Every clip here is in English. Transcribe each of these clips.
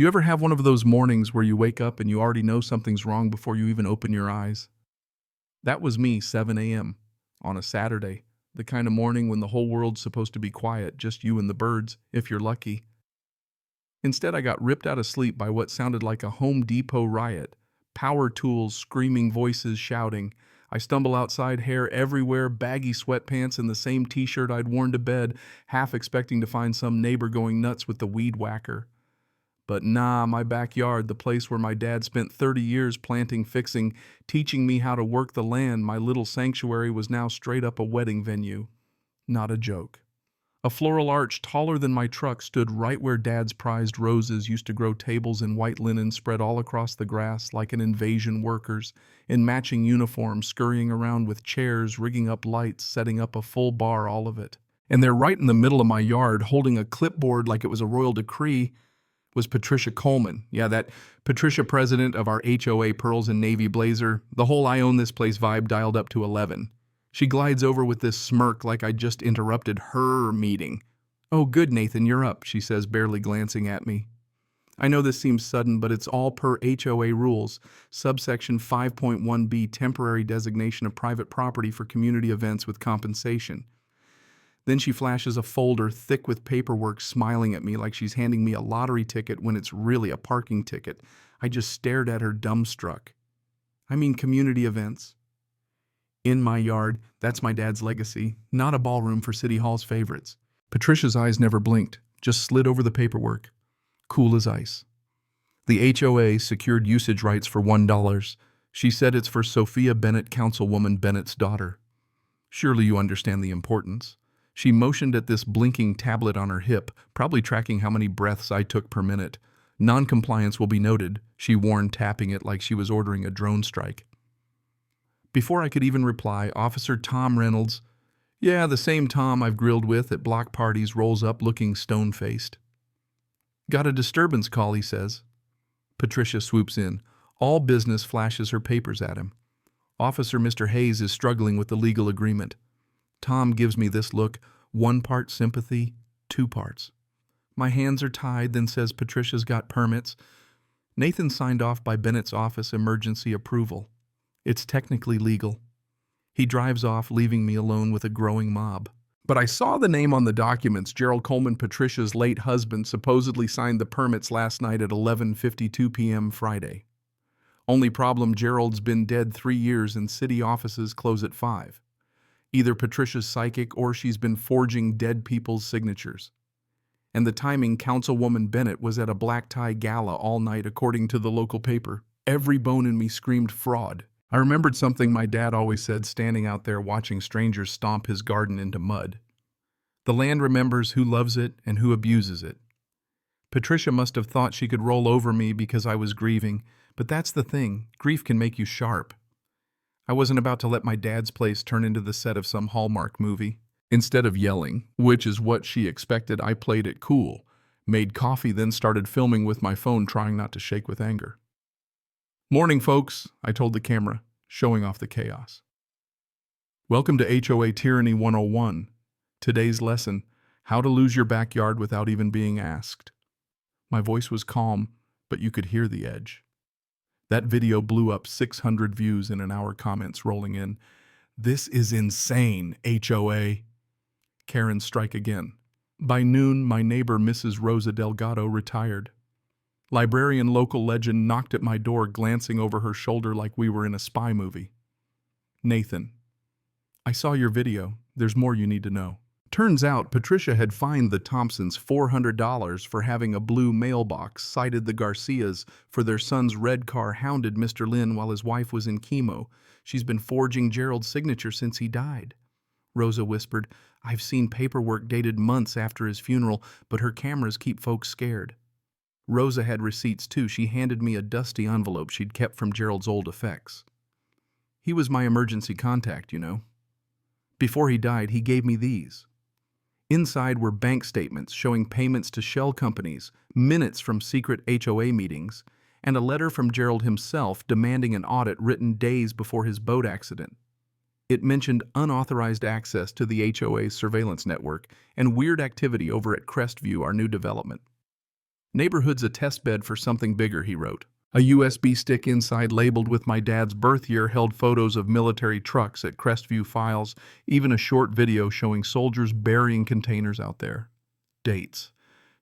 You ever have one of those mornings where you wake up and you already know something's wrong before you even open your eyes? That was me, 7 a.m. on a Saturday, the kind of morning when the whole world's supposed to be quiet, just you and the birds, if you're lucky. Instead, I got ripped out of sleep by what sounded like a Home Depot riot. Power tools, screaming voices, shouting. I stumble outside, hair everywhere, baggy sweatpants and the same t-shirt I'd worn to bed, half expecting to find some neighbor going nuts with the weed whacker. But nah, my backyard, the place where my dad spent 30 years planting, fixing, teaching me how to work the land, my little sanctuary was now straight up a wedding venue. Not a joke. A floral arch taller than my truck stood right where Dad's prized roses used to grow, tables in white linen spread all across the grass like an invasion, workers in matching uniforms scurrying around with chairs, rigging up lights, setting up a full bar, all of it. And there right in the middle of my yard, holding a clipboard like it was a royal decree, was Patricia Coleman. Yeah, that Patricia, president of our HOA Pearls and Navy Blazer, the whole I own this place vibe dialed up to 11. She glides over with this smirk like I just interrupted her meeting. "Oh, good, Nathan, you're up," she says, barely glancing at me. I know this seems sudden, but it's all per HOA rules. Subsection 5.1b, temporary designation of private property for community events with compensation. Then she flashes a folder thick with paperwork, smiling at me like she's handing me a lottery ticket when it's really a parking ticket. I just stared at her, dumbstruck. I mean, community events. In my yard, that's my dad's legacy, not a ballroom for City Hall's favorites. Patricia's eyes never blinked, just slid over the paperwork. Cool as ice. The HOA secured usage rights for $1. She said it's for Sophia Bennett, Councilwoman Bennett's daughter. Surely you understand the importance. She motioned at this blinking tablet on her hip, probably tracking how many breaths I took per minute. "Non-compliance will be noted," she warned, tapping it like she was ordering a drone strike. Before I could even reply, Officer Tom Reynolds, yeah, the same Tom I've grilled with at block parties, rolls up looking stone-faced. "Got a disturbance call," he says. Patricia swoops in. All business, flashes her papers at him. Officer Mr. Hayes is struggling with the legal agreement. Tom gives me this look, 1 part sympathy, 2 parts. My hands are tied, then says Patricia's got permits. Nathan signed off by Bennett's office, emergency approval. It's technically legal. He drives off, leaving me alone with a growing mob. But I saw the name on the documents. Gerald Coleman, Patricia's late husband, supposedly signed the permits last night at 11:52 p.m. Friday. Only problem, Gerald's been dead 3 years and city offices close at 5. Either Patricia's psychic or she's been forging dead people's signatures. And the timing, Councilwoman Bennett was at a black tie gala all night, according to the local paper. Every bone in me screamed fraud. I remembered something my dad always said, standing out there watching strangers stomp his garden into mud. The land remembers who loves it and who abuses it. Patricia must have thought she could roll over me because I was grieving, but that's the thing, grief can make you sharp. I wasn't about to let my dad's place turn into the set of some Hallmark movie. Instead of yelling, which is what she expected, I played it cool, made coffee, then started filming with my phone, trying not to shake with anger. "Morning, folks," I told the camera, showing off the chaos. "Welcome to HOA Tyranny 101. Today's lesson, how to lose your backyard without even being asked." My voice was calm, but you could hear the edge. That video blew up 600 views in an hour, comments rolling in. "This is insane, HOA." Karen's strike again. By noon, my neighbor, Mrs. Rosa Delgado, retired. Librarian, local legend, knocked at my door, glancing over her shoulder like we were in a spy movie. "Nathan, I saw your video. There's more you need to know." Turns out Patricia had fined the Thompsons $400 for having a blue mailbox, cited the Garcias for their son's red car, hounded Mr. Lynn while his wife was in chemo. She's been forging Gerald's signature since he died. Rosa whispered, "I've seen paperwork dated months after his funeral, but her cameras keep folks scared." Rosa had receipts too. She handed me a dusty envelope she'd kept from Gerald's old effects. He was my emergency contact, you know. Before he died, he gave me these. Inside were bank statements showing payments to shell companies, minutes from secret HOA meetings, and a letter from Gerald himself demanding an audit written days before his boat accident. It mentioned unauthorized access to the HOA's surveillance network and weird activity over at Crestview, our new development. Neighborhood's a test bed for something bigger, he wrote. A USB stick inside labeled with my dad's birth year held photos of military trucks at Crestview Files, even a short video showing soldiers burying containers out there. Dates.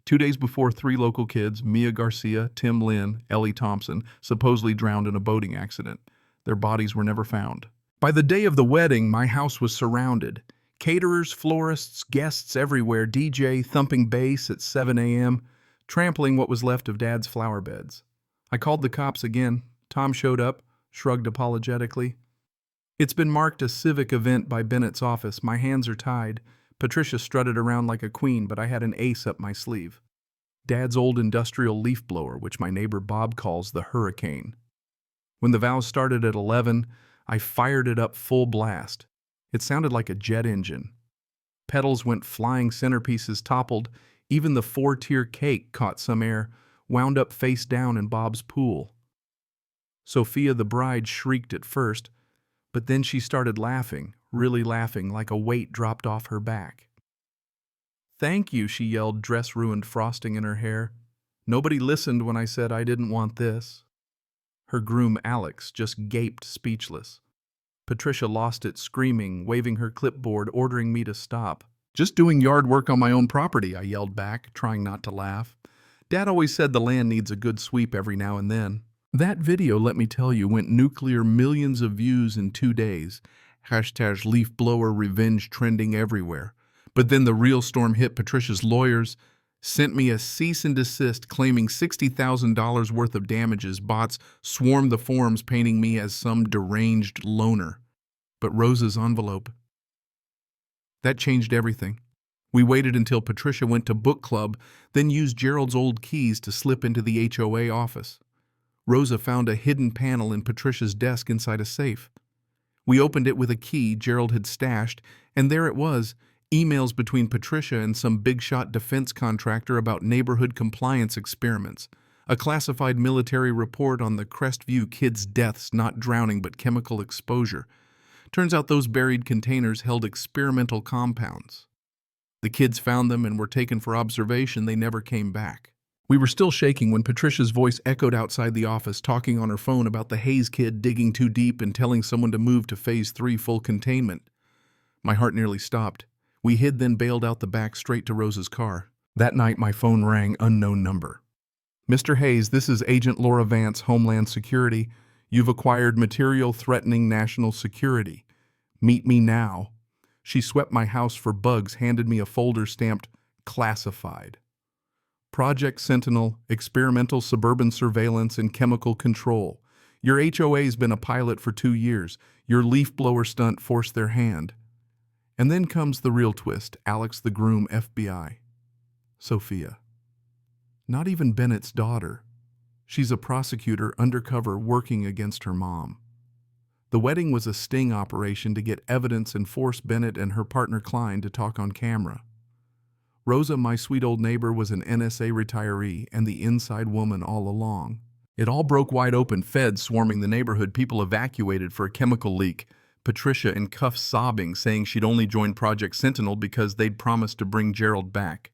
2 days before 3 local kids, Mia Garcia, Tim Lynn, Ellie Thompson, supposedly drowned in a boating accident. Their bodies were never found. By the day of the wedding, my house was surrounded. Caterers, florists, guests everywhere, DJ thumping bass at 7 a.m., trampling what was left of Dad's flower beds. I called the cops again. Tom showed up, shrugged apologetically. It's been marked a civic event by Bennett's office. My hands are tied. Patricia strutted around like a queen, but I had an ace up my sleeve. Dad's old industrial leaf blower, which my neighbor Bob calls the Hurricane. When the vows started at 11, I fired it up full blast. It sounded like a jet engine. Petals went flying, centerpieces toppled. Even the 4-tier cake caught some air, wound up face down in Bob's pool. Sophia, the bride, shrieked at first, but then she started laughing, really laughing, like a weight dropped off her back. "Thank you," she yelled, dress-ruined frosting in her hair. Nobody listened when I said I didn't want this. Her groom, Alex, just gaped speechless. Patricia lost it, screaming, waving her clipboard, ordering me to stop. "Just doing yard work on my own property," I yelled back, trying not to laugh. Dad always said the land needs a good sweep every now and then. That video, let me tell you, went nuclear, millions of views in 2 days. Hashtag leaf blower revenge trending everywhere. But then the real storm hit. Patricia's lawyers sent me a cease and desist claiming $60,000 worth of damages. Bots swarmed the forums painting me as some deranged loner. But Rosa's envelope, that changed everything. We waited until Patricia went to book club, then used Gerald's old keys to slip into the HOA office. Rosa found a hidden panel in Patricia's desk inside a safe. We opened it with a key Gerald had stashed, and there it was, emails between Patricia and some big-shot defense contractor about neighborhood compliance experiments, a classified military report on the Crestview kids' deaths, not drowning but chemical exposure. Turns out those buried containers held experimental compounds. The kids found them and were taken for observation. They never came back. We were still shaking when Patricia's voice echoed outside the office, talking on her phone about the Hayes kid digging too deep and telling someone to move to Phase 3 full containment. My heart nearly stopped. We hid, then bailed out the back straight to Rosa's car. That night, my phone rang, unknown number. "Mr. Hayes, this is Agent Laura Vance, Homeland Security. You've acquired material threatening national security. Meet me now." She swept my house for bugs, handed me a folder stamped classified. "Project Sentinel, Experimental Suburban Surveillance and Chemical Control. Your HOA's been a pilot for 2 years. Your leaf blower stunt forced their hand." And then comes the real twist. Alex, the groom, FBI. Sophia. Not even Bennett's daughter. She's a prosecutor undercover working against her mom. The wedding was a sting operation to get evidence and force Bennett and her partner Klein to talk on camera. Rosa, my sweet old neighbor, was an NSA retiree and the inside woman all along. It all broke wide open, feds swarming the neighborhood, people evacuated for a chemical leak. Patricia in cuffs sobbing, saying she'd only joined Project Sentinel because they'd promised to bring Gerald back.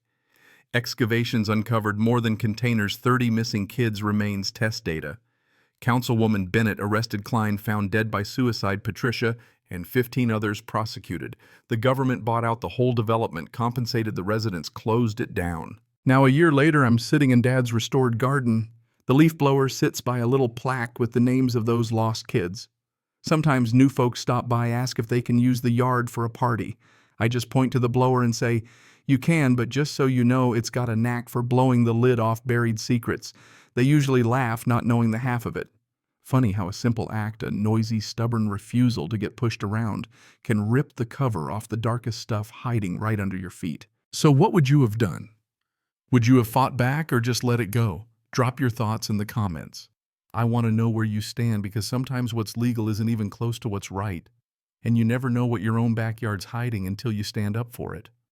Excavations uncovered more than containers, 30 missing kids' remains, test data. Councilwoman Bennett arrested Klein, found dead by suicide. Patricia and 15 others prosecuted. The government bought out the whole development, compensated the residents, closed it down. Now, a year later, I'm sitting in Dad's restored garden. The leaf blower sits by a little plaque with the names of those lost kids. Sometimes new folks stop by, ask if they can use the yard for a party. I just point to the blower and say, "You can, but just so you know, it's got a knack for blowing the lid off buried secrets." They usually laugh, not knowing the half of it. Funny how a simple act, a noisy, stubborn refusal to get pushed around, can rip the cover off the darkest stuff hiding right under your feet. So what would you have done? Would you have fought back or just let it go? Drop your thoughts in the comments. I want to know where you stand, because sometimes what's legal isn't even close to what's right. And you never know what your own backyard's hiding until you stand up for it.